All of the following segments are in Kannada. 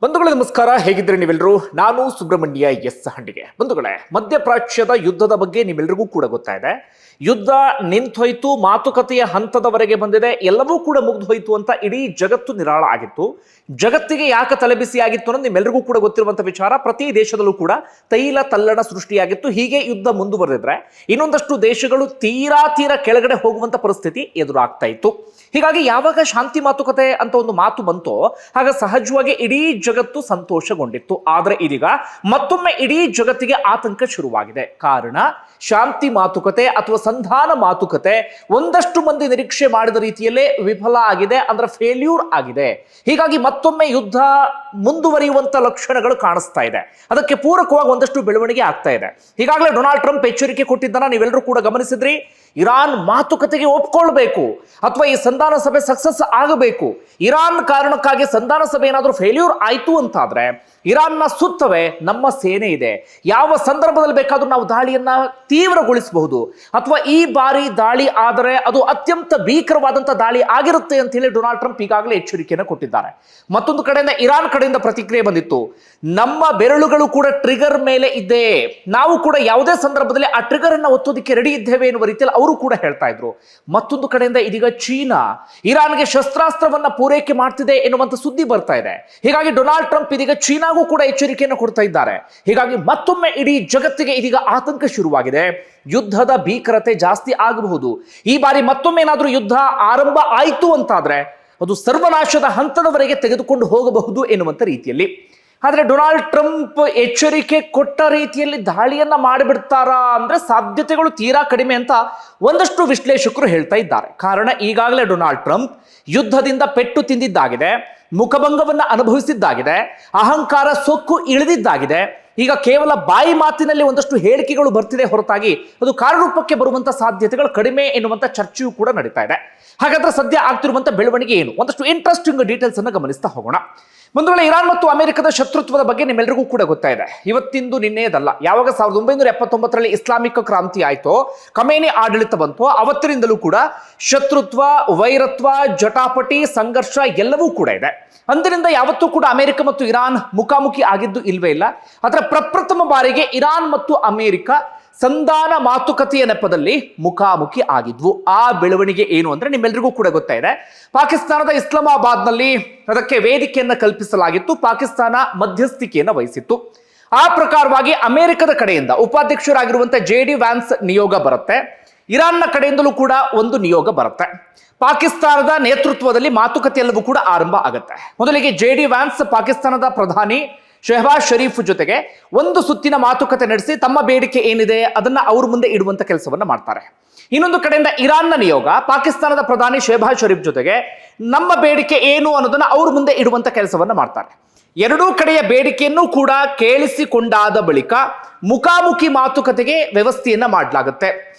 ಬಂಧುಗಳೇ ನಮಸ್ಕಾರ, ಹೇಗಿದ್ರೆ ನೀವೆಲ್ಲರೂ? ನಾನು ಸುಬ್ರಹ್ಮಣ್ಯ ಎಸ್ ಹಂಡಿಗೆ. ಬಂಧುಗಳೇ, ಮಧ್ಯಪ್ರಾಚ್ಯದ ಯುದ್ಧದ ಬಗ್ಗೆ ನಿಮ್ಮೆಲ್ಲರಿಗೂ ಕೂಡ ಗೊತ್ತಾಯಿದೆ. ಯುದ್ಧ ನಿಂತೋಯ್ತು, ಮಾತುಕತೆಯ ಹಂತದವರೆಗೆ ಬಂದಿದೆ, ಎಲ್ಲವೂ ಕೂಡ ಮುಗ್ದು ಹೋಯ್ತು ಅಂತ ಇಡೀ ಜಗತ್ತು ನಿರಾಳ ಆಗಿತ್ತು. ಜಗತ್ತಿಗೆ ಯಾಕೆ ತಲೆಬಿಸಿ ಆಗಿತ್ತು ಅನ್ನೋದು ನಿಮ್ಮೆಲ್ಲರಿಗೂ ಕೂಡ ಗೊತ್ತಿರುವಂತ ವಿಚಾರ. ಪ್ರತಿ ದೇಶದಲ್ಲೂ ಕೂಡ ತೈಲ ತಲ್ಲಣ ಸೃಷ್ಟಿಯಾಗಿತ್ತು. ಹೀಗೆ ಯುದ್ಧ ಮುಂದುವರೆದಿದ್ರೆ ಇನ್ನೊಂದಷ್ಟು ದೇಶಗಳು ತೀರಾ ಕೆಳಗಡೆ ಹೋಗುವಂತ ಪರಿಸ್ಥಿತಿ ಎದುರಾಗ್ತಾ ಇತ್ತು. ಹೀಗಾಗಿ ಯಾವಾಗ ಶಾಂತಿ ಮಾತುಕತೆ ಅಂತ ಒಂದು ಮಾತು ಬಂತೋ ಆಗ ಸಹಜವಾಗಿ ಇಡೀ ಜಗತ್ತು ಸಂತೋಷಗೊಂಡಿತ್ತು. ಆದರೆ ಇದೀಗ ಮತ್ತೊಮ್ಮೆ ಇಡೀ ಜಗತ್ತಿಗೆ ಆತಂಕ ಶುರುವಾಗಿದೆ. ಕಾರಣ ಶಾಂತಿ ಮಾತುಕತೆ ಅಥವಾ ಸಂಧಾನ ಮಾತುಕತೆ ಒಂದಷ್ಟು ಮಂದಿ ನಿರೀಕ್ಷೆ ಮಾಡಿದ ರೀತಿಯಲ್ಲೇ ವಿಫಲ ಆಗಿದೆ, ಅಂದ್ರೆ ಫೇಲ್ಯೂರ್ ಆಗಿದೆ. ಹೀಗಾಗಿ ಮತ್ತೊಮ್ಮೆ ಯುದ್ಧ ಮುಂದುವರಿಯುವಂತ ಲಕ್ಷಣಗಳು ಕಾಣಿಸ್ತಾ ಇದೆ. ಅದಕ್ಕೆ ಪೂರಕವಾಗಿ ಒಂದಷ್ಟು ಬೆಳವಣಿಗೆ ಆಗ್ತಾ ಇದೆ. ಈಗಾಗಲೇ ಡೊನಾಲ್ಡ್ ಟ್ರಂಪ್ ಎಚ್ಚರಿಕೆ ಕೊಟ್ಟಿದ್ದನ್ನ ನೀವೆಲ್ಲರೂ ಕೂಡ ಗಮನಿಸಿದ್ರಿ. ಇರಾನ್ ಮಾತುಕತೆಗೆ ಒಪ್ಕೊಳ್ಬೇಕು ಅಥವಾ ಈ ಸಂಧಾನ ಸಭೆ ಸಕ್ಸಸ್ ಆಗಬೇಕು. ಇರಾನ್ ಕಾರಣಕ್ಕಾಗಿ ಸಂಧಾನ ಸಭೆ ಏನಾದರೂ ಫೇಲ್ಯೂರ್ ಆಯ್ತು ಅಂತಾದ್ರೆ ಇರಾನ್ನ ಸುತ್ತವೇ ನಮ್ಮ ಸೇನೆ ಇದೆ. ಯಾವ ಸಂದರ್ಭದಲ್ಲಿ ಬೇಕಾದ್ರೂ ನಾವು ದಾಳಿಯನ್ನ ತೀವ್ರಗೊಳಿಸಬಹುದು, ಅಥವಾ ಈ ಬಾರಿ ದಾಳಿ ಆದರೆ ಅದು ಅತ್ಯಂತ ಭೀಕರವಾದಂತ ದಾಳಿ ಆಗಿರುತ್ತೆ ಅಂತ ಹೇಳಿ ಡೊನಾಲ್ಡ್ ಟ್ರಂಪ್ ಈಗಾಗಲೇ ಎಚ್ಚರಿಕೆಯನ್ನು ಕೊಟ್ಟಿದ್ದಾರೆ. ಮತ್ತೊಂದು ಕಡೆಯಿಂದ ಇರಾನ್ ಕಡೆಯಿಂದ ಪ್ರತಿಕ್ರಿಯೆ ಬಂದಿತ್ತು. ನಮ್ಮ ಬೆರಳುಗಳು ಕೂಡ ಟ್ರಿಗರ್ ಮೇಲೆ ಇದೆ, ನಾವು ಕೂಡ ಯಾವುದೇ ಸಂದರ್ಭದಲ್ಲಿ ಆ ಟ್ರಿಗರ್ ಅನ್ನ ಒತ್ತೋದಕ್ಕೆ ರೆಡಿ ಇದ್ದೇವೆ ಎನ್ನುವ ರೀತಿಯಲ್ಲಿ ಅವರು ಕೂಡ ಹೇಳ್ತಾ ಇದ್ರು. ಮತ್ತೊಂದು ಕಡೆಯಿಂದ ಇದೀಗ ಚೀನಾ ಇರಾನ್ಗೆ ಶಸ್ತ್ರಾಸ್ತ್ರವನ್ನ ಪೂರೈಕೆ ಮಾಡ್ತಿದೆ ಎನ್ನುವಂತ ಸುದ್ದಿ ಬರ್ತಾ ಇದೆ. ಹೀಗಾಗಿ ಡೊನಾಲ್ಡ್ ಟ್ರಂಪ್ ಇದೀಗ ಚೀನಾಗೂ ಕೂಡ ಎಚ್ಚರಿಕೆಯನ್ನು ಕೊಡ್ತಾ ಇದ್ದಾರೆ. ಹೀಗಾಗಿ ಮತ್ತೊಮ್ಮೆ ಇಡೀ ಜಗತ್ತಿಗೆ ಇದೀಗ ಆತಂಕ ಶುರುವಾಗಿದೆ. ಯುದ್ಧದ ಭೀಕರತೆ ಜಾಸ್ತಿ ಆಗಬಹುದು. ಈ ಬಾರಿ ಮತ್ತೊಮ್ಮೆ ಏನಾದರೂ ಯುದ್ಧ ಆರಂಭ ಆಯಿತು ಅಂತಾದ್ರೆ ಅದು ಸರ್ವನಾಶದ ಹಂತದವರೆಗೆ ತೆಗೆದುಕೊಂಡು ಹೋಗಬಹುದು ಎನ್ನುವಂತ ರೀತಿಯಲ್ಲಿ. ಆದ್ರೆ ಡೊನಾಲ್ಡ್ ಟ್ರಂಪ್ ಎಚ್ಚರಿಕೆ ಕೊಟ್ಟ ರೀತಿಯಲ್ಲಿ ದಾಳಿಯನ್ನ ಮಾಡಿಬಿಡ್ತಾರಾ ಅಂದ್ರೆ ಸಾಧ್ಯತೆಗಳು ತೀರಾ ಕಡಿಮೆ ಅಂತ ಒಂದಷ್ಟು ವಿಶ್ಲೇಷಕರು ಹೇಳ್ತಾ ಇದ್ದಾರೆ. ಕಾರಣ ಈಗಾಗಲೇ ಡೊನಾಲ್ಡ್ ಟ್ರಂಪ್ ಯುದ್ಧದಿಂದ ಪೆಟ್ಟು ತಿಂದಿದ್ದಾಗಿದೆ, ಮುಖಭಂಗವನ್ನ ಅನುಭವಿಸಿದ್ದಾಗಿದೆ, ಅಹಂಕಾರ ಸೊಕ್ಕು ಇಳಿದಿದ್ದಾಗಿದೆ. ಈಗ ಕೇವಲ ಬಾಯಿ ಮಾತಿನಲ್ಲಿ ಒಂದಷ್ಟು ಹೇಳಿಕೆಗಳು ಬರ್ತಿದೆ ಹೊರತಾಗಿ ಅದು ಕಾರ್ಯರೂಪಕ್ಕೆ ಬರುವಂತ ಸಾಧ್ಯತೆಗಳು ಕಡಿಮೆ ಎನ್ನುವಂತ ಚರ್ಚೆಯೂ ಕೂಡ ನಡೀತಾ ಇದೆ. ಹಾಗಾದ್ರೆ ಸದ್ಯ ಆಗ್ತಿರುವಂತ ಬೆಳವಣಿಗೆ ಏನು? ಒಂದಷ್ಟು ಇಂಟ್ರೆಸ್ಟಿಂಗ್ ಡೀಟೇಲ್ಸ್ ಅನ್ನು ಗಮನಿಸ್ತಾ ಹೋಗೋಣ. ಒಂದು ವೇಳೆ ಇರಾನ್ ಮತ್ತು ಅಮೆರಿಕದ ಶತ್ರುತ್ವದ ಬಗ್ಗೆ ನಿಮ್ಮೆಲ್ಲರಿಗೂ ಕೂಡ ಗೊತ್ತಾಯಿದೆ. ಇವತ್ತಿಂದು ನಿನ್ನೆಯದಲ್ಲ. ಯಾವಾಗ 1979ರಲ್ಲಿ ಇಸ್ಲಾಮಿಕ್ ಕ್ರಾಂತಿ ಆಯ್ತೋ, ಖಮೇನಿ ಆಡಳಿತ ಬಂತೋ, ಅವತ್ತಿನಿಂದಲೂ ಕೂಡ ಶತ್ರುತ್ವ, ವೈರತ್ವ, ಜಟಾಪಟಿ, ಸಂಘರ್ಷ ಎಲ್ಲವೂ ಕೂಡ ಇದೆ. ಅಂದಿನಿಂದ ಯಾವತ್ತೂ ಕೂಡ ಅಮೆರಿಕ ಮತ್ತು ಇರಾನ್ ಮುಖಾಮುಖಿ ಆಗಿದ್ದು ಇಲ್ವೇ ಇಲ್ಲ. ಅದರ ಪ್ರಪ್ರಥಮ ಬಾರಿಗೆ ಇರಾನ್ ಮತ್ತು ಅಮೆರಿಕ ಸಂಧಾನ ಮಾತುಕತೆಯ ನೆಪದಲ್ಲಿ ಮುಖಾಮುಖಿ ಆಗಿದ್ವು. ಆ ಬೆಳವಣಿಗೆ ಏನು ಅಂದ್ರೆ ನಿಮ್ಮೆಲ್ಲರಿಗೂ ಕೂಡ ಗೊತ್ತಾಯಿದೆ. ಪಾಕಿಸ್ತಾನದ ಇಸ್ಲಾಮಾಬಾದ್ನಲ್ಲಿ ಅದಕ್ಕೆ ವೇದಿಕೆಯನ್ನು ಕಲ್ಪಿಸಲಾಗಿತ್ತು. ಪಾಕಿಸ್ತಾನ ಮಧ್ಯಸ್ಥಿಕೆಯನ್ನು ವಹಿಸಿತ್ತು. ಆ ಪ್ರಕಾರವಾಗಿ ಅಮೆರಿಕದ ಕಡೆಯಿಂದ ಉಪಾಧ್ಯಕ್ಷರಾಗಿರುವಂತಹ JD ವ್ಯಾನ್ಸ್ ನಿಯೋಗ ಬರುತ್ತೆ. ಇರಾನ್ನ ಕಡೆಯಿಂದಲೂ ಕೂಡ ಒಂದು ನಿಯೋಗ ಬರುತ್ತೆ. ಪಾಕಿಸ್ತಾನದ ನೇತೃತ್ವದಲ್ಲಿ ಮಾತುಕತೆ ಎಲ್ಲವೂ ಕೂಡ ಆರಂಭ ಆಗುತ್ತೆ. ಮೊದಲಿಗೆ JD ವ್ಯಾನ್ಸ್ ಪಾಕಿಸ್ತಾನದ ಪ್ರಧಾನಿ ಶೆಹಬಾಜ್ ಶರೀಫ್ ಜೊತೆಗೆ ಒಂದು ಸುತ್ತಿನ ಮಾತುಕತೆ ನಡೆಸಿ ತಮ್ಮ ಬೇಡಿಕೆ ಏನಿದೆ ಅದನ್ನ ಅವ್ರ ಮುಂದೆ ಇಡುವಂತ ಕೆಲಸವನ್ನ ಮಾಡ್ತಾರೆ. ಇನ್ನೊಂದು ಕಡೆಯಿಂದ ಇರಾನ್ನ ನಿಯೋಗ ಪಾಕಿಸ್ತಾನದ ಪ್ರಧಾನಿ ಶೆಹಬಾಜ್ ಶರೀಫ್ ಜೊತೆಗೆ ನಮ್ಮ ಬೇಡಿಕೆ ಏನು ಅನ್ನೋದನ್ನ ಅವ್ರ ಮುಂದೆ ಇಡುವಂತ ಕೆಲಸವನ್ನ ಮಾಡ್ತಾರೆ. ಎರಡೂ ಕಡೆಯ ಬೇಡಿಕೆಯನ್ನು ಕೂಡ ಕೇಳಿಸಿಕೊಂಡಾದ ಬಳಿಕ ಮುಖಾಮುಖಿ ಮಾತುಕತೆಗೆ ವ್ಯವಸ್ಥೆಯನ್ನ ಮಾಡಲಾಗುತ್ತೆ.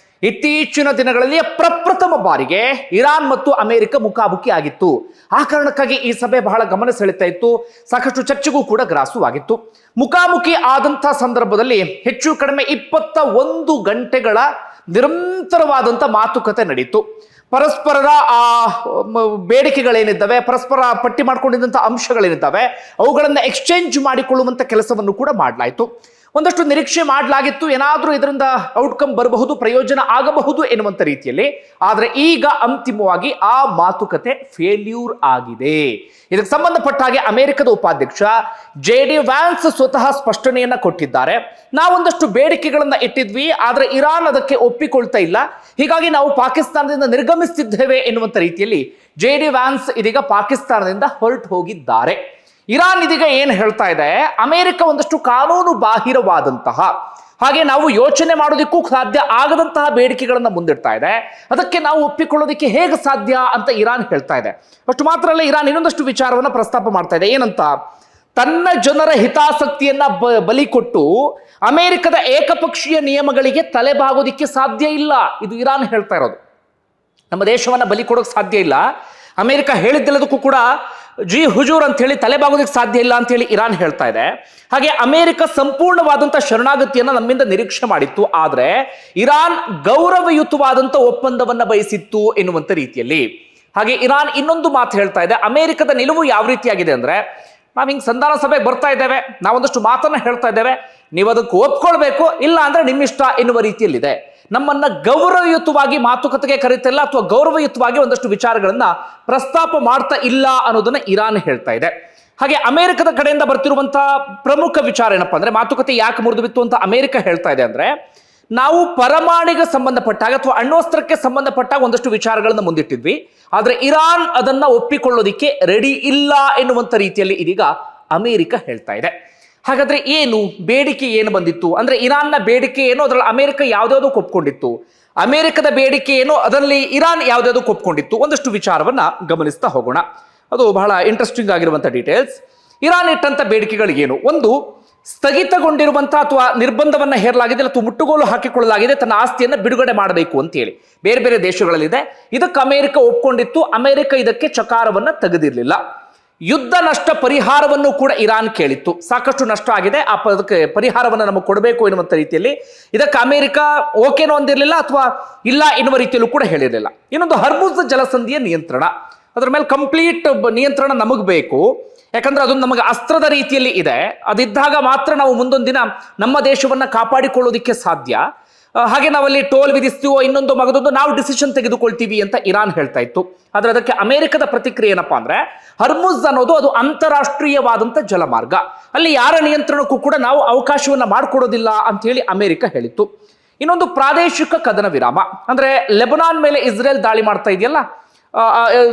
ಇತ್ತೀಚಿನ ದಿನಗಳಲ್ಲಿ ಪ್ರಪ್ರಥಮ ಬಾರಿಗೆ ಇರಾನ್ ಮತ್ತು ಅಮೆರಿಕ ಮುಖಾಮುಖಿ ಆಗಿತ್ತು. ಆ ಕಾರಣಕ್ಕಾಗಿ ಈ ಸಭೆ ಬಹಳ ಗಮನ ಸೆಳೆತಾ ಇತ್ತು, ಸಾಕಷ್ಟು ಚರ್ಚೆಗೂ ಕೂಡ ಗ್ರಾಸವಾಗಿತ್ತು. ಮುಖಾಮುಖಿ ಆದಂತಹ ಸಂದರ್ಭದಲ್ಲಿ ಹೆಚ್ಚು ಕಡಿಮೆ 21 ಗಂಟೆಗಳ ನಿರಂತರವಾದಂಥ ಮಾತುಕತೆ ನಡೀತು. ಪರಸ್ಪರರ ಆ ಬೇಡಿಕೆಗಳೇನಿದ್ದಾವೆ, ಪರಸ್ಪರ ಪಟ್ಟಿ ಮಾಡ್ಕೊಂಡಿದ್ದಂಥ ಅಂಶಗಳೇನಿದ್ದಾವೆ ಅವುಗಳನ್ನು ಎಕ್ಸ್ಚೇಂಜ್ ಮಾಡಿಕೊಳ್ಳುವಂಥ ಕೆಲಸವನ್ನು ಕೂಡ ಮಾಡಲಾಯಿತು. ಒಂದಷ್ಟು ನಿರೀಕ್ಷೆ ಮಾಡಲಾಗಿತ್ತು, ಏನಾದರೂ ಇದರಿಂದ ಔಟ್ಕಮ್ ಬರಬಹುದು, ಪ್ರಯೋಜನ ಆಗಬಹುದು ಎನ್ನುವಂಥ ರೀತಿಯಲ್ಲಿ. ಆದರೆ ಈಗ ಅಂತಿಮವಾಗಿ ಆ ಮಾತುಕತೆ ಫೇಲ್ಯೂರ್ ಆಗಿದೆ. ಇದಕ್ಕೆ ಸಂಬಂಧಪಟ್ಟ ಹಾಗೆ ಅಮೆರಿಕದ ಉಪಾಧ್ಯಕ್ಷ JD ವ್ಯಾನ್ಸ್ ಸ್ವತಃ ಸ್ಪಷ್ಟನೆಯನ್ನ ಕೊಟ್ಟಿದ್ದಾರೆ. ನಾವೊಂದಷ್ಟು ಬೇಡಿಕೆಗಳನ್ನ ಇಟ್ಟಿದ್ವಿ, ಆದರೆ ಇರಾನ್ ಅದಕ್ಕೆ ಒಪ್ಪಿಕೊಳ್ತಾ ಇಲ್ಲ, ಹೀಗಾಗಿ ನಾವು ಪಾಕಿಸ್ತಾನದಿಂದ ನಿರ್ಗಮಿಸುತ್ತಿದ್ದೇವೆ ಎನ್ನುವಂಥ ರೀತಿಯಲ್ಲಿ JD ವ್ಯಾನ್ಸ್ ಇದೀಗ ಪಾಕಿಸ್ತಾನದಿಂದ ಹೊರಟು ಹೋಗಿದ್ದಾರೆ. ಇರಾನ್ ಇದೀಗ ಏನ್ ಹೇಳ್ತಾ ಇದೆ, ಅಮೆರಿಕ ಒಂದಷ್ಟು ಕಾನೂನು ಬಾಹಿರವಾದಂತಹ, ಹಾಗೆ ನಾವು ಯೋಚನೆ ಮಾಡೋದಕ್ಕೂ ಸಾಧ್ಯ ಆಗದಂತಹ ಬೇಡಿಕೆಗಳನ್ನ ಮುಂದಿಡ್ತಾ ಇದೆ. ಅದಕ್ಕೆ ನಾವು ಒಪ್ಪಿಕೊಳ್ಳೋದಕ್ಕೆ ಹೇಗೆ ಸಾಧ್ಯ ಅಂತ ಇರಾನ್ ಹೇಳ್ತಾ ಇದೆ. ಅಷ್ಟು ಮಾತ್ರ ಅಲ್ಲ, ಇರಾನ್ ಇನ್ನೊಂದಷ್ಟು ವಿಚಾರವನ್ನ ಪ್ರಸ್ತಾಪ ಮಾಡ್ತಾ ಇದೆ. ಏನಂತ, ತನ್ನ ಜನರ ಹಿತಾಸಕ್ತಿಯನ್ನ ಬಲಿ ಕೊಟ್ಟು ಅಮೆರಿಕದ ಏಕಪಕ್ಷೀಯ ನಿಯಮಗಳಿಗೆ ತಲೆಬಾಗೋದಿಕ್ಕೆ ಸಾಧ್ಯ ಇಲ್ಲ. ಇದು ಇರಾನ್ ಹೇಳ್ತಾ ಇರೋದು. ನಮ್ಮ ದೇಶವನ್ನ ಬಲಿ ಕೊಡೋಕೆ ಸಾಧ್ಯ ಇಲ್ಲ, ಅಮೆರಿಕ ಹೇಳಿದ್ದೆಲ್ಲದಕ್ಕೂ ಕೂಡ ಜಿ ಹುಜೂರ್ ಅಂತ ಹೇಳಿ ತಲೆಬಾಗೋದಕ್ಕೆ ಸಾಧ್ಯ ಇಲ್ಲ ಅಂತ ಹೇಳಿ ಇರಾನ್ ಹೇಳ್ತಾ ಇದೆ. ಹಾಗೆ ಅಮೆರಿಕ ಸಂಪೂರ್ಣವಾದಂತಹ ಶರಣಾಗತಿಯನ್ನ ನಮ್ಮಿಂದ ನಿರೀಕ್ಷೆ ಮಾಡಿತ್ತು, ಆದ್ರೆ ಇರಾನ್ ಗೌರವಯುತವಾದಂತ ಒಪ್ಪಂದವನ್ನ ಬಯಸಿತ್ತು ಎನ್ನುವಂತ ರೀತಿಯಲ್ಲಿ. ಹಾಗೆ ಇರಾನ್ ಇನ್ನೊಂದು ಮಾತು ಹೇಳ್ತಾ ಇದೆ. ಅಮೆರಿಕದ ನಿಲುವು ಯಾವ ರೀತಿಯಾಗಿದೆ ಅಂದ್ರೆ, ನಾವು ಹಿಂಗೆ ಸಂಧಾನ ಸಭೆಗೆ ಬರ್ತಾ ಇದ್ದೇವೆ, ನಾವೊಂದಷ್ಟು ಮಾತನ್ನ ಹೇಳ್ತಾ ಇದ್ದೇವೆ, ನೀವು ಅದಕ್ಕೆ ಒಪ್ಕೊಳ್ಬೇಕು, ಇಲ್ಲ ಅಂದ್ರೆ ನಿಮ್ಮಿಷ್ಟ ಎನ್ನುವ ರೀತಿಯಲ್ಲಿದೆ. ನಮ್ಮನ್ನ ಗೌರವಯುತವಾಗಿ ಮಾತುಕತೆಗೆ ಕರೀತಿಲ್ಲ ಅಥವಾ ಗೌರವಯುತವಾಗಿ ಒಂದಷ್ಟು ವಿಚಾರಗಳನ್ನ ಪ್ರಸ್ತಾಪ ಮಾಡ್ತಾ ಇಲ್ಲ ಅನ್ನೋದನ್ನ ಇರಾನ್ ಹೇಳ್ತಾ ಇದೆ. ಹಾಗೆ ಅಮೆರಿಕದ ಕಡೆಯಿಂದ ಬರ್ತಿರುವಂತಹ ಪ್ರಮುಖ ವಿಚಾರ ಏನಪ್ಪಾ ಅಂದ್ರೆ, ಮಾತುಕತೆ ಯಾಕೆ ಮುರಿದು ಬಿತ್ತು ಅಂತ ಅಮೆರಿಕ ಹೇಳ್ತಾ ಇದೆ ಅಂದ್ರೆ, ನಾವು ಪರಮಾಣುಗೆ ಸಂಬಂಧಪಟ್ಟಾಗ ಅಥವಾ ಅಣ್ವಸ್ತ್ರಕ್ಕೆ ಸಂಬಂಧಪಟ್ಟಾಗ ಒಂದಷ್ಟು ವಿಚಾರಗಳನ್ನು ಮುಂದಿಟ್ಟಿದ್ವಿ, ಆದ್ರೆ ಇರಾನ್ ಅದನ್ನ ಒಪ್ಪಿಕೊಳ್ಳೋದಿಕ್ಕೆ ರೆಡಿ ಇಲ್ಲ ಎನ್ನುವಂತ ರೀತಿಯಲ್ಲಿ ಇದೀಗ ಅಮೆರಿಕ ಹೇಳ್ತಾ ಇದೆ. ಹಾಗಾದ್ರೆ ಏನು ಬೇಡಿಕೆ ಏನು ಬಂದಿತ್ತು ಅಂದ್ರೆ, ಇರಾನ್ನ ಬೇಡಿಕೆ ಏನು, ಅದರಲ್ಲಿ ಅಮೆರಿಕ ಯಾವ್ದಾವ್ದಕ್ಕೆ ಒಪ್ಕೊಂಡಿತ್ತು, ಅಮೆರಿಕದ ಬೇಡಿಕೆ ಏನು, ಅದರಲ್ಲಿ ಇರಾನ್ ಯಾವ್ದಾವ್ದಕ್ಕೆ ಒಪ್ಕೊಂಡಿತ್ತು, ಒಂದಷ್ಟು ವಿಚಾರವನ್ನ ಗಮನಿಸ್ತಾ ಹೋಗೋಣ. ಅದು ಬಹಳ ಇಂಟ್ರೆಸ್ಟಿಂಗ್ ಆಗಿರುವಂತಹ ಡೀಟೇಲ್ಸ್. ಇರಾನ್ ಇಟ್ಟಂತ ಬೇಡಿಕೆಗಳು ಏನು? ಒಂದು, ಸ್ಥಗಿತಗೊಂಡಿರುವಂತಹ ಅಥವಾ ನಿರ್ಬಂಧವನ್ನ ಹೇರಲಾಗಿದೆ ಅಥವಾ ಮುಟ್ಟುಗೋಲು ಹಾಕಿಕೊಳ್ಳಲಾಗಿದೆ, ತನ್ನ ಆಸ್ತಿಯನ್ನು ಬಿಡುಗಡೆ ಮಾಡಬೇಕು ಅಂತ ಹೇಳಿ ಬೇರೆ ಬೇರೆ ದೇಶಗಳಲ್ಲಿದೆ. ಇದಕ್ಕೆ ಅಮೆರಿಕ ಒಪ್ಕೊಂಡಿತ್ತು, ಅಮೆರಿಕ ಇದಕ್ಕೆ ಚಕಾರವನ್ನ ತೆಗೆದಿರಲಿಲ್ಲ. ಯುದ್ಧ ನಷ್ಟ ಪರಿಹಾರವನ್ನು ಕೂಡ ಇರಾನ್ ಕೇಳಿತ್ತು, ಸಾಕಷ್ಟು ನಷ್ಟ ಆಗಿದೆ, ಅದಕ್ಕೆ ಪರಿಹಾರವನ್ನು ನಮಗೆ ಕೊಡಬೇಕು ಎನ್ನುವಂತ ರೀತಿಯಲ್ಲಿ. ಇದಕ್ಕೆ ಅಮೆರಿಕ ಓಕೆನೋ ಅಂದಿರಲಿಲ್ಲ ಅಥವಾ ಇಲ್ಲ ಎನ್ನುವ ರೀತಿಯಲ್ಲೂ ಕೂಡ ಹೇಳಿರಲಿಲ್ಲ. ಇನ್ನೊಂದು, ಹರ್ಮುಜ್ ಜಲಸಂಧಿಯ ನಿಯಂತ್ರಣ, ಅದರ ಮೇಲೆ ಕಂಪ್ಲೀಟ್ ನಿಯಂತ್ರಣ ನಮಗೆ ಬೇಕು, ಯಾಕಂದ್ರೆ ಅದು ನಮಗೆ ಅಸ್ತ್ರದ ರೀತಿಯಲ್ಲಿ ಇದೆ, ಅದಿದ್ದಾಗ ಮಾತ್ರ ನಾವು ಮುಂದೊಂದು ದಿನ ನಮ್ಮ ದೇಶವನ್ನ ಕಾಪಾಡಿಕೊಳ್ಳೋದಿಕ್ಕೆ ಸಾಧ್ಯ. ಹಾಗೆ ನಾವಲ್ಲಿ ಟೋಲ್ ವಿಧಿಸ್ತೀವೋ ಇನ್ನೊಂದು ಮಗದೊಂದು ನಾವು ಡಿಸಿಷನ್ ತೆಗೆದುಕೊಳ್ತೀವಿ ಅಂತ ಇರಾನ್ ಹೇಳ್ತಾ ಇತ್ತು. ಆದ್ರೆ ಅದಕ್ಕೆ ಅಮೆರಿಕದ ಪ್ರತಿಕ್ರಿಯೆ ಏನಪ್ಪಾ ಅಂದ್ರೆ, ಹರ್ಮುಜ್ ಅನ್ನೋದು ಅದು ಅಂತಾರಾಷ್ಟ್ರೀಯವಾದಂತ ಜಲಮಾರ್ಗ, ಅಲ್ಲಿ ಯಾರ ನಿಯಂತ್ರಣಕ್ಕೂ ಕೂಡ ನಾವು ಅವಕಾಶವನ್ನ ಮಾಡಿಕೊಡೋದಿಲ್ಲ ಅಂತ ಹೇಳಿ ಅಮೆರಿಕ ಹೇಳಿತ್ತು. ಇನ್ನೊಂದು, ಪ್ರಾದೇಶಿಕ ಕದನ ವಿರಾಮ, ಅಂದ್ರೆ ಲೆಬನಾನ್ ಮೇಲೆ ಇಸ್ರೇಲ್ ದಾಳಿ ಮಾಡ್ತಾ ಇದೆಯಲ್ಲ,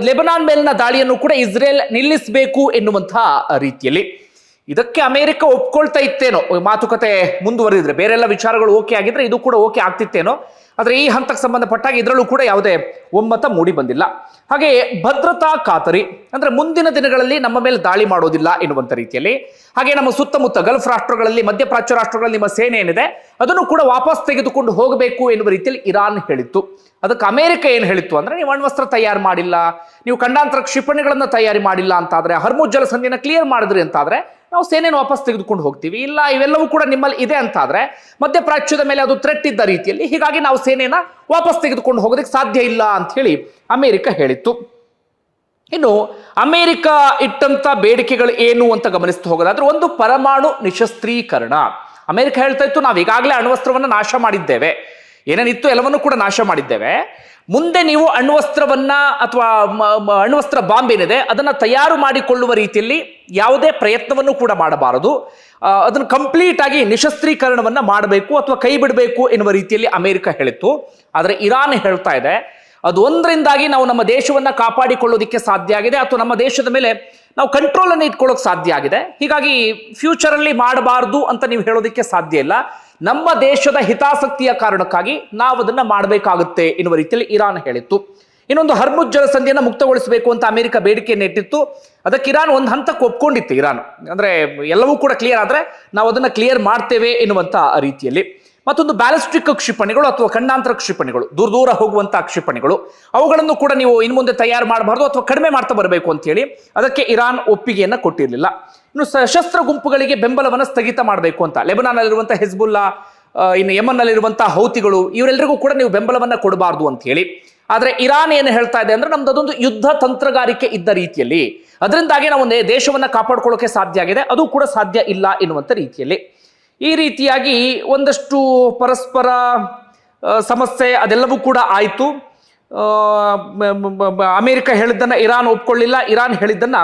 ಲೆಬನಾನ್ ಮೇಲಿನ ದಾಳಿಯನ್ನು ಕೂಡ ಇಸ್ರೇಲ್ ನಿಲ್ಲಿಸಬೇಕು ಎನ್ನುವಂತಹ ರೀತಿಯಲ್ಲಿ. ಇದಕ್ಕೆ ಅಮೆರಿಕ ಒಪ್ಕೊಳ್ತಾ ಇತ್ತೇನೋ, ಮಾತುಕತೆ ಮುಂದುವರಿದ್ರೆ ಬೇರೆಲ್ಲ ವಿಚಾರಗಳು ಓಕೆ ಆಗಿದ್ರೆ ಇದು ಕೂಡ ಓಕೆ ಆಗ್ತಿತ್ತೇನೋ, ಆದ್ರೆ ಈ ಹಂತಕ್ಕೆ ಸಂಬಂಧಪಟ್ಟಾಗ ಇದರಲ್ಲೂ ಕೂಡ ಯಾವುದೇ ಒಮ್ಮತ ಮೂಡಿ ಬಂದಿಲ್ಲ. ಹಾಗೆ ಭದ್ರತಾ ಖಾತರಿ, ಅಂದ್ರೆ ಮುಂದಿನ ದಿನಗಳಲ್ಲಿ ನಮ್ಮ ಮೇಲೆ ದಾಳಿ ಮಾಡೋದಿಲ್ಲ ಎನ್ನುವಂತ ರೀತಿಯಲ್ಲಿ. ಹಾಗೆ ನಮ್ಮ ಸುತ್ತಮುತ್ತ ಗಲ್ಫ್ ರಾಷ್ಟ್ರಗಳಲ್ಲಿ, ಮಧ್ಯಪ್ರಾಚ್ಯ ರಾಷ್ಟ್ರಗಳಲ್ಲಿ ನಿಮ್ಮ ಸೇನೆ ಏನಿದೆ ಅದನ್ನು ಕೂಡ ವಾಪಸ್ ತೆಗೆದುಕೊಂಡು ಹೋಗಬೇಕು ಎನ್ನುವ ರೀತಿಯಲ್ಲಿ ಇರಾನ್ ಹೇಳಿತ್ತು. ಅದಕ್ಕೆ ಅಮೆರಿಕ ಏನು ಹೇಳಿತ್ತು ಅಂದ್ರೆ, ನೀವು ಅಣ್ವಸ್ತ್ರ ತಯಾರು ಮಾಡಿಲ್ಲ, ನೀವು ಖಂಡಾಂತರ ಕ್ಷಿಪಣಿಗಳನ್ನ ತಯಾರಿ ಮಾಡಿಲ್ಲ ಅಂತಾದ್ರೆ, ಹರ್ಮುಜ್ ಜಲಸಂಧಿಯನ್ನು ಕ್ಲಿಯರ್ ಮಾಡಿದ್ರಿ ಅಂತಾದ್ರೆ ನಾವು ಸೇನೆಯನ್ನು ವಾಪಸ್ ತೆಗೆದುಕೊಂಡು ಹೋಗ್ತೀವಿ, ಇಲ್ಲ ಇವೆಲ್ಲವೂ ಕೂಡ ನಿಮ್ಮಲ್ಲಿ ಇದೆ ಅಂತಾದ್ರೆ ಮಧ್ಯಪ್ರಾಚ್ಯದ ಮೇಲೆ ಅದು ಥ್ರೆಟ್ ಇದ್ದ ರೀತಿಯಲ್ಲಿ, ಹೀಗಾಗಿ ನಾವು ಸೇನೆಯನ್ನ ವಾಪಸ್ ತೆಗೆದುಕೊಂಡು ಹೋಗೋದಕ್ಕೆ ಸಾಧ್ಯ ಇಲ್ಲ ಅಂತ ಹೇಳಿ ಅಮೆರಿಕ ಹೇಳಿತ್ತು. ಇನ್ನು ಅಮೆರಿಕ ಇಟ್ಟಂತ ಬೇಡಿಕೆಗಳು ಏನು ಅಂತ ಗಮನಿಸ್ತಾ ಹೋಗೋದಾದ್ರೆ, ಒಂದು, ಪರಮಾಣು ನಿಶಸ್ತ್ರೀಕರಣ. ಅಮೆರಿಕ ಹೇಳ್ತಾ ಇತ್ತು, ನಾವು ಈಗಾಗಲೇ ಅಣ್ವಸ್ತ್ರವನ್ನ ನಾಶ ಮಾಡಿದ್ದೇವೆ, ಏನೇನಿತ್ತು ಎಲ್ಲವನ್ನೂ ಕೂಡ ನಾಶ ಮಾಡಿದ್ದೇವೆ, ಮುಂದೆ ನೀವು ಅಣ್ವಸ್ತ್ರವನ್ನ ಅಥವಾ ಅಣ್ವಸ್ತ್ರ ಬಾಂಬ್ ಏನಿದೆ ಅದನ್ನ ತಯಾರು ಮಾಡಿಕೊಳ್ಳುವ ರೀತಿಯಲ್ಲಿ ಯಾವುದೇ ಪ್ರಯತ್ನವನ್ನು ಕೂಡ ಮಾಡಬಾರದು, ಅದನ್ನು ಕಂಪ್ಲೀಟ್ ಆಗಿ ನಿಶಸ್ತ್ರೀಕರಣವನ್ನ ಮಾಡಬೇಕು ಅಥವಾ ಕೈ ಬಿಡಬೇಕು ಎನ್ನುವ ರೀತಿಯಲ್ಲಿ ಅಮೆರಿಕ ಹೇಳಿತ್ತು. ಆದರೆ ಇರಾನ್ ಹೇಳ್ತಾ ಇದೆ, ಅದು ಒಂದರಿಂದಾಗಿ ನಾವು ನಮ್ಮ ದೇಶವನ್ನ ಕಾಪಾಡಿಕೊಳ್ಳೋದಿಕ್ಕೆ ಸಾಧ್ಯ ಆಗಿದೆ ಅಥವಾ ನಮ್ಮ ದೇಶದ ಮೇಲೆ ನಾವು ಕಂಟ್ರೋಲ್ ಅನ್ನು ಇಟ್ಕೊಳ್ಳೋಕೆ ಸಾಧ್ಯ ಆಗಿದೆ, ಹೀಗಾಗಿ ಫ್ಯೂಚರ್ ಅಲ್ಲಿ ಮಾಡಬಾರ್ದು ಅಂತ ನೀವು ಹೇಳೋದಿಕ್ಕೆ ಸಾಧ್ಯ ಇಲ್ಲ, ನಮ್ಮ ದೇಶದ ಹಿತಾಸಕ್ತಿಯ ಕಾರಣಕ್ಕಾಗಿ ನಾವು ಅದನ್ನ ಮಾಡಬೇಕಾಗುತ್ತೆ ಎನ್ನುವ ರೀತಿಯಲ್ಲಿ ಇರಾನ್ ಹೇಳಿತ್ತು. ಇನ್ನೊಂದು, ಹರ್ಮುಜ್ ಜಲಸಂಧಿಯನ್ನು ಮುಕ್ತಗೊಳಿಸಬೇಕು ಅಂತ ಅಮೆರಿಕ ಬೇಡಿಕೆಯನ್ನು ಇಟ್ಟಿತ್ತು, ಅದಕ್ಕೆ ಇರಾನ್ ಒಂದು ಹಂತಕ್ಕೆ ಒಪ್ಕೊಂಡಿತ್ತು. ಇರಾನ್ ಅಂದ್ರೆ ಎಲ್ಲವೂ ಕೂಡ ಕ್ಲಿಯರ್ ಆದ್ರೆ ನಾವು ಅದನ್ನ ಕ್ಲಿಯರ್ ಮಾಡ್ತೇವೆ ಎನ್ನುವಂತ ರೀತಿಯಲ್ಲಿ. ಮತ್ತೊಂದು, ಬ್ಯಾಲಿಸ್ಟಿಕ್ ಕ್ಷಿಪಣಿಗಳು ಅಥವಾ ಖಂಡಾಂತರ ಕ್ಷಿಪಣಿಗಳು, ದೂರ ದೂರ ಹೋಗುವಂತಹ ಕ್ಷಿಪಣಿಗಳು, ಅವುಗಳನ್ನು ಕೂಡ ನೀವು ಇನ್ನು ಮುಂದೆ ತಯಾರು ಮಾಡಬಾರ್ದು ಅಥವಾ ಕಡಿಮೆ ಮಾಡ್ತಾ ಬರಬೇಕು ಅಂತ ಹೇಳಿ ಅದಕ್ಕೆ ಇರಾನ್ ಒಪ್ಪಿಗೆಯನ್ನ ಕೊಟ್ಟಿರಲಿಲ್ಲ. ಇನ್ನು ಸಶಸ್ತ್ರ ಗುಂಪುಗಳಿಗೆ ಬೆಂಬಲವನ್ನು ಸ್ಥಗಿತ ಮಾಡಬೇಕು ಅಂತ, ಲೆಬನಾನ್ ನಲ್ಲಿರುವಂತಹ ಹಿಜ್ಬುಲ್ಲಾ, ಇನ್ನು ಯಮನ್ ನಲ್ಲಿರುವಂತಹ ಹೌತಿಗಳು, ಇವರೆಲ್ಲರಿಗೂ ಕೂಡ ನೀವು ಬೆಂಬಲವನ್ನ ಕೊಡಬಾರ್ದು ಅಂತ ಹೇಳಿ. ಆದ್ರೆ ಇರಾನ್ ಏನು ಹೇಳ್ತಾ ಇದೆ ಅಂದ್ರೆ, ನಮ್ದು ಅದೊಂದು ಯುದ್ಧ ತಂತ್ರಗಾರಿಕೆ ಇದ್ದ ರೀತಿಯಲ್ಲಿ, ಅದರಿಂದಾಗಿ ನಾವು ದೇಶವನ್ನ ಕಾಪಾಡ್ಕೊಳ್ಳೋಕೆ ಸಾಧ್ಯ ಆಗಿದೆ, ಅದು ಕೂಡ ಸಾಧ್ಯ ಇಲ್ಲ ಎನ್ನುವಂತ ರೀತಿಯಲ್ಲಿ. ಈ ರೀತಿಯಾಗಿ ಒಂದಷ್ಟು ಪರಸ್ಪರ ಸಮಸ್ಯೆ ಅದೆಲ್ಲವೂ ಕೂಡ ಆಯಿತು. ಅಮೆರಿಕ ಹೇಳಿದ್ದನ್ನ ಇರಾನ್ ಒಪ್ಕೊಳ್ಳಿಲ್ಲ, ಇರಾನ್ ಹೇಳಿದ್ದನ್ನ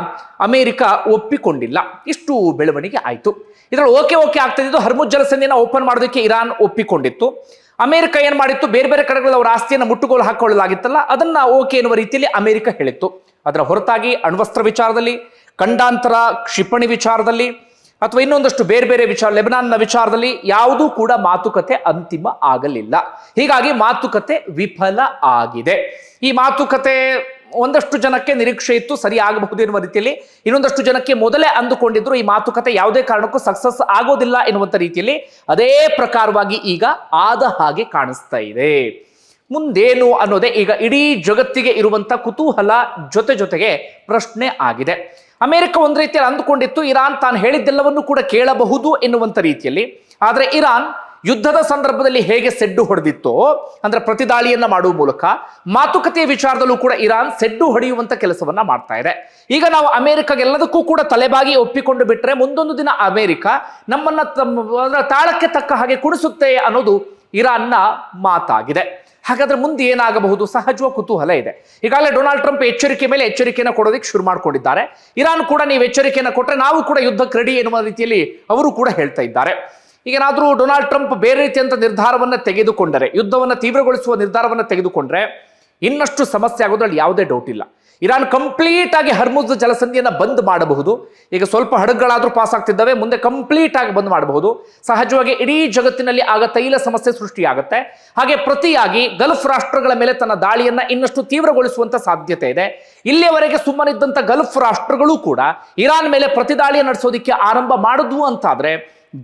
ಅಮೆರಿಕ ಒಪ್ಪಿಕೊಂಡಿಲ್ಲ. ಇಷ್ಟು ಬೆಳವಣಿಗೆ ಆಯಿತು. ಇದರಲ್ಲಿ ಓಕೆ ಆಗ್ತಿದ್ದು, ಹರ್ಮುಜ್ ಜಲಸಂಧಿಯನ್ನು ಓಪನ್ ಮಾಡೋದಕ್ಕೆ ಇರಾನ್ ಒಪ್ಪಿಕೊಂಡಿತ್ತು. ಅಮೆರಿಕ ಏನ್ ಮಾಡಿತ್ತು, ಬೇರೆ ಬೇರೆ ಕಡೆಗಳಲ್ಲಿ ಅವರ ಆಸ್ತಿಯನ್ನು ಮುಟ್ಟುಗೋಲು ಹಾಕೊಳ್ಳಲಾಗಿತ್ತಲ್ಲ, ಅದನ್ನ ಓಕೆ ಎನ್ನುವ ರೀತಿಯಲ್ಲಿ ಅಮೆರಿಕ ಹೇಳಿತ್ತು. ಅದರ ಹೊರತಾಗಿ ಅಣ್ವಸ್ತ್ರ ವಿಚಾರದಲ್ಲಿ, ಖಂಡಾಂತರ ಕ್ಷಿಪಣಿ ವಿಚಾರದಲ್ಲಿ ಅಥವಾ ಇನ್ನೊಂದಷ್ಟು ಬೇರೆ ಬೇರೆ ವಿಚಾರ, ಲೆಬನಾನ್ನ ವಿಚಾರದಲ್ಲಿ ಯಾವುದೂ ಕೂಡ ಮಾತುಕತೆ ಅಂತಿಮ ಆಗಲಿಲ್ಲ. ಹೀಗಾಗಿ ಮಾತುಕತೆ ವಿಫಲ ಆಗಿದೆ. ಈ ಮಾತುಕತೆ ಒಂದಷ್ಟು ಜನಕ್ಕೆ ನಿರೀಕ್ಷೆ ಇತ್ತು ಸರಿ ಆಗಬಹುದು ಎನ್ನುವ ರೀತಿಯಲ್ಲಿ, ಇನ್ನೊಂದಷ್ಟು ಜನಕ್ಕೆ ಮೊದಲೇ ಅಂದುಕೊಂಡಿದ್ರು ಈ ಮಾತುಕತೆ ಯಾವುದೇ ಕಾರಣಕ್ಕೂ ಸಕ್ಸಸ್ ಆಗೋದಿಲ್ಲ ಎನ್ನುವಂತ ರೀತಿಯಲ್ಲಿ. ಅದೇ ಪ್ರಕಾರವಾಗಿ ಈಗ ಆದ ಹಾಗೆ ಕಾಣಿಸ್ತಾ ಇದೆ. ಮುಂದೇನು ಅನ್ನೋದೇ ಈಗ ಇಡೀ ಜಗತ್ತಿಗೆ ಇರುವಂತ ಕುತೂಹಲ, ಜೊತೆಗೆ ಪ್ರಶ್ನೆ ಆಗಿದೆ. ಅಮೆರಿಕ ಒಂದು ರೀತಿಯಲ್ಲಿ ಅಂದುಕೊಂಡಿತ್ತು ಇರಾನ್ ತಾನು ಹೇಳಿದ್ದೆಲ್ಲವನ್ನು ಕೂಡ ಕೇಳಬಹುದು ಎನ್ನುವಂತ ರೀತಿಯಲ್ಲಿ, ಆದರೆ ಇರಾನ್ ಯುದ್ಧದ ಸಂದರ್ಭದಲ್ಲಿ ಹೇಗೆ ಸೆಡ್ಡು ಹೊಡೆದಿತ್ತೋ, ಅಂದ್ರೆ ಪ್ರತಿದಾಳಿಯನ್ನ ಮಾಡುವ ಮೂಲಕ, ಮಾತುಕತೆಯ ವಿಚಾರದಲ್ಲೂ ಕೂಡ ಇರಾನ್ ಸೆಡ್ಡು ಹೊಡೆಯುವಂತ ಕೆಲಸವನ್ನ ಮಾಡ್ತಾ ಇದೆ. ಈಗ ನಾವು ಅಮೆರಿಕಾಗೆಲ್ಲದಕ್ಕೂ ಕೂಡ ತಲೆಬಾಗಿ ಒಪ್ಪಿಕೊಂಡು ಬಿಟ್ರೆ ಮುಂದೊಂದು ದಿನ ಅಮೆರಿಕ ನಮ್ಮನ್ನ ತಾಳಕ್ಕೆ ತಕ್ಕ ಹಾಗೆ ಕುಣಿಸುತ್ತೆ ಅನ್ನೋದು ಇರಾನ್ನ ಮಾತಾಗಿದೆ. ಹಾಗಾದ್ರೆ ಮುಂದೆ ಏನಾಗಬಹುದು ಸಹಜವಾಗಿ ಕುತೂಹಲ ಇದೆ. ಈಗಾಗಲೇ ಡೊನಾಲ್ಡ್ ಟ್ರಂಪ್ ಎಚ್ಚರಿಕೆ ಮೇಲೆ ಎಚ್ಚರಿಕೆಯನ್ನು ಕೊಡೋದಕ್ಕೆ ಶುರು ಮಾಡಿಕೊಂಡಿದ್ದಾರೆ. ಇರಾನ್ ಕೂಡ ನೀವು ಎಚ್ಚರಿಕೆಯನ್ನು ಕೊಟ್ಟರೆ ನಾವು ಕೂಡ ಯುದ್ಧಕ್ಕೆ ರೆಡಿ ಎನ್ನುವ ರೀತಿಯಲ್ಲಿ ಅವರು ಕೂಡ ಹೇಳ್ತಾ ಇದ್ದಾರೆ. ಈಗೇನಾದರೂ ಡೊನಾಲ್ಡ್ ಟ್ರಂಪ್ ಬೇರೆ ರೀತಿಯಂತ ನಿರ್ಧಾರವನ್ನು ತೆಗೆದುಕೊಂಡರೆ, ಯುದ್ಧವನ್ನು ತೀವ್ರಗೊಳಿಸುವ ನಿರ್ಧಾರವನ್ನು ತೆಗೆದುಕೊಂಡ್ರೆ ಇನ್ನಷ್ಟು ಸಮಸ್ಯೆ ಆಗೋದ್ರಲ್ಲಿ ಯಾವುದೇ ಡೌಟ್ ಇಲ್ಲ. ಇರಾನ್ ಕಂಪ್ಲೀಟ್ ಆಗಿ ಹರ್ಮುಜ್ ಜಲಸಂಧಿಯನ್ನು ಬಂದ್ ಮಾಡಬಹುದು. ಈಗ ಸ್ವಲ್ಪ ಹಡಗುಗಳಾದ್ರೂ ಪಾಸ್ ಆಗ್ತಿದ್ದಾವೆ, ಮುಂದೆ ಕಂಪ್ಲೀಟ್ ಆಗಿ ಬಂದ್ ಮಾಡಬಹುದು. ಸಹಜವಾಗಿ ಇಡೀ ಜಗತ್ತಿನಲ್ಲಿ ಆಗ ತೈಲ ಸಮಸ್ಯೆ ಸೃಷ್ಟಿಯಾಗುತ್ತೆ. ಹಾಗೆ ಪ್ರತಿಯಾಗಿ ಗಲ್ಫ್ ರಾಷ್ಟ್ರಗಳ ಮೇಲೆ ತನ್ನ ದಾಳಿಯನ್ನ ಇನ್ನಷ್ಟು ತೀವ್ರಗೊಳಿಸುವಂತ ಸಾಧ್ಯತೆ ಇದೆ. ಇಲ್ಲಿಯವರೆಗೆ ಸುಮ್ಮನಿದ್ದಂತ ಗಲ್ಫ್ ರಾಷ್ಟ್ರಗಳು ಕೂಡ ಇರಾನ್ ಮೇಲೆ ಪ್ರತಿದಾಳಿಯ ನಡೆಸೋದಿಕ್ಕೆ ಆರಂಭ ಮಾಡಿದ್ವು ಅಂತಾದ್ರೆ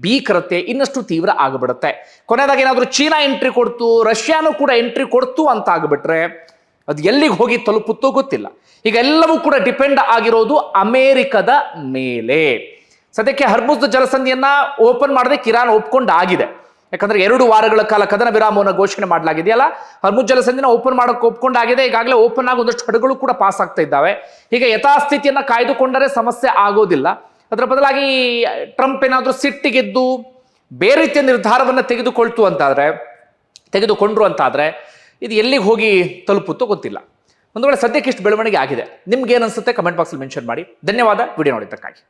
ಭೀಕರತೆ ಇನ್ನಷ್ಟು ತೀವ್ರ ಆಗಿಬಿಡುತ್ತೆ. ಕೊನೆಯದಾಗಿ ಏನಾದರೂ ಚೀನಾ ಎಂಟ್ರಿ ಕೊಡ್ತು, ರಷ್ಯಾನು ಕೂಡ ಎಂಟ್ರಿ ಕೊಡ್ತು ಅಂತ ಆಗಿಬಿಟ್ರೆ ಅದು ಎಲ್ಲಿಗೆ ಹೋಗಿ ತಲುಪುತ್ತೋ ಗೊತ್ತಿಲ್ಲ. ಈಗ ಎಲ್ಲವೂ ಕೂಡ ಡಿಪೆಂಡ್ ಆಗಿರೋದು ಅಮೆರಿಕದ ಮೇಲೆ. ಸದ್ಯಕ್ಕೆ ಹರ್ಮುಜ್ ಜಲಸಂಧಿಯನ್ನ ಓಪನ್ ಮಾಡೋದಕ್ಕೆ ಇರಾನ್ ಒಪ್ಕೊಂಡಾಗಿದೆ. ಯಾಕಂದ್ರೆ 2 ವಾರಗಳ ಕಾಲ ಕದನ ವಿರಾಮವನ್ನು ಘೋಷಣೆ ಮಾಡಲಾಗಿದೆಯಲ್ಲ, ಹರ್ಮುಜ್ ಜಲಸಂಧಿನ ಓಪನ್ ಮಾಡೋಕೆ ಒಪ್ಕೊಂಡಾಗಿದೆ. ಈಗಾಗಲೇ ಓಪನ್ ಆಗಿ ಒಂದಷ್ಟು ಹಡಗುಗಳು ಕೂಡ ಪಾಸ್ ಆಗ್ತಾ ಇದ್ದಾವೆ. ಹೀಗೆ ಯಥಾಸ್ಥಿತಿಯನ್ನ ಕಾಯ್ದುಕೊಂಡರೆ ಸಮಸ್ಯೆ ಆಗೋದಿಲ್ಲ. ಅದರ ಬದಲಾಗಿ ಟ್ರಂಪ್ ಏನಾದರೂ ಸಿಟ್ಟಿಗೆದ್ದು ಬೇರೆ ರೀತಿಯ ನಿರ್ಧಾರವನ್ನು ತೆಗೆದುಕೊಂಡ್ರು ಅಂತಾದ್ರೆ ಇದು ಎಲ್ಲಿಗೆ ಹೋಗಿ ತಲುಪುತ್ತೋ ಗೊತ್ತಿಲ್ಲ. ಒಂದು ವೇಳೆ ಸದ್ಯಕ್ಕೆ ಇಷ್ಟು ಬೆಳವಣಿಗೆ ಆಗಿದೆ, ನಿಮ್ಗೆ ಏನನ್ಸುತ್ತೆ ಕಮೆಂಟ್ ಬಾಕ್ಸಲ್ಲಿ ಮೆನ್ಷನ್ ಮಾಡಿ. ಧನ್ಯವಾದ ವಿಡಿಯೋ ನೋಡಿದ್ದಕ್ಕಾಗಿ.